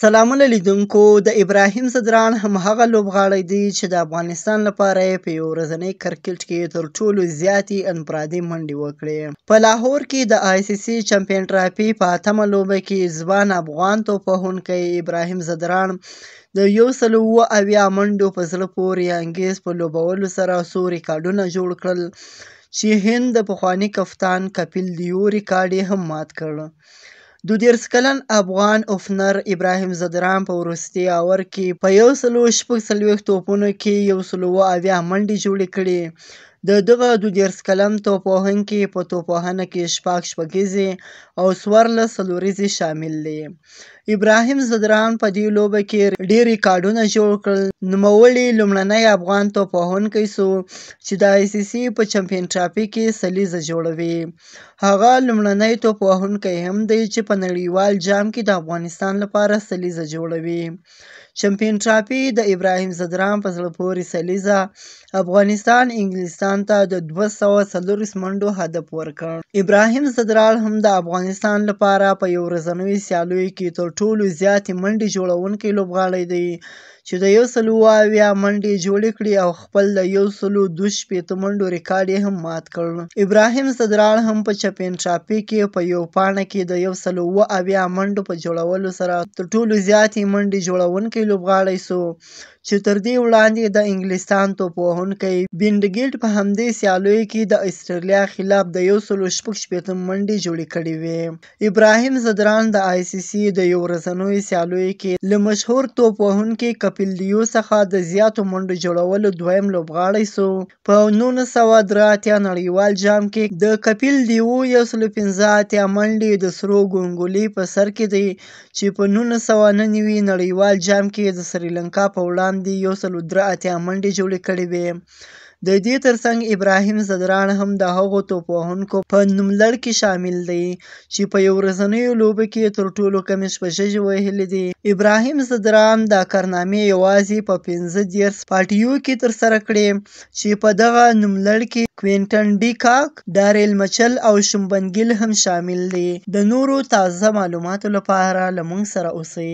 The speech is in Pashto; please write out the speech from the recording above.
سلامونه لیدونکو د ابراهیم ځدراڼ همهغه لوبغاړی دی چې د افغانستان لپاره یې په یو ورځني کرکټ کې تر ټولو زیاتې انفرادي منډې وکړې. په لاهور کې د آی سی سی چمپیون ټرافي په 8مه لوبه کې ځوان افغان توپوهونکی ابراهیم ځدراڼ د 170 منډو په زړه پورې انګیز په لوبولو سره څو ریکارډونه جوړ کړل چې هند د پخواني کپتان کپیل دیو ریکارډ یې هم مات کړ. 32 کلن افغان اوپنر ابراهیم ځدراڼ په وروستي اوور کې په 146 توپونو کې 170 منډې جوړې کړې. د دغه 32 کلن توپوهونکي په توپوهنه کې شپږیزې او 14 څلوریزې شامل دي. ابراهیم ځدراڼ په دې لوبه کې ډېر ریکارډونه جوړ کړل. نوموړی لومړنی افغان توپوهونکی سو چې د آی سی سی په چمپیون ټرافي کې سلیزه جوړوي. هغه لومړنی توپوهونکی هم دی چې په نړیوال جام کې د افغانستان لپاره سلیزه جوړوي. چمپیون ټرافي د ابراهیم ځدراڼ په زړه پورې سلیزه افغانستان انګلستان ته د 240 منډو هدف ورکړ. ابراهیم ځدراڼ هم د افغانستان لپاره په یو ورځنیو سیالیو کې تر ټولو زیاتې منډې جوړونکی لوبغاړی دی چې د 170 منډې جوړې کړې او خپل د 162 منډو ریکارډ یې هم مات کړ. ابراهیم ځدراڼ هم په چمپیون ټرافي کې په یو پاڼه کې د 170 منډو په جوړولو سره تر ټولو زیاتې منډې جوړونکی لوبغاړی سو چې تر دې وړاندې د انګلستان توپوهونکی بینډګیلټ په همدې سیالیو کې د استرالیا خلاف د 116 منډې جوړې کړې وې. ابراهیم ځدراڼ د آی سی سی د یو ورځنیو سیالیو کې له مشهور توپوهونکي کپیل دیو څخه د زیاتو منډو جوړولو دویم لوبغاړی سو. په 1983 نړیوال جام کې د کپیل دیو 115 منډې د سرو ګونګولې په سر کې دی چې په 1999 نړیوال جام کې د سریلانکا په وړاندې 183 منډې جوړې کړې وې. د دې ترڅنګ ابراهیم ځدراڼ هم د هغو توپوهونکو په نوملړ کې شامل دی چې په یو ورځنیو لوبو کې تر ټولو کمې شپږیزې وهلې دي. ابراهیم ځدراڼ دا کارنامې یوازې په 15 پارټیو کې ترسره کړې چې په دغه نوملړ کې کوینټن ډي کاک، ډارېل مچل او شومبن ګیل هم شامل دي. د نورو تازه معلوماتو لپاره له موږ سره اوسئ.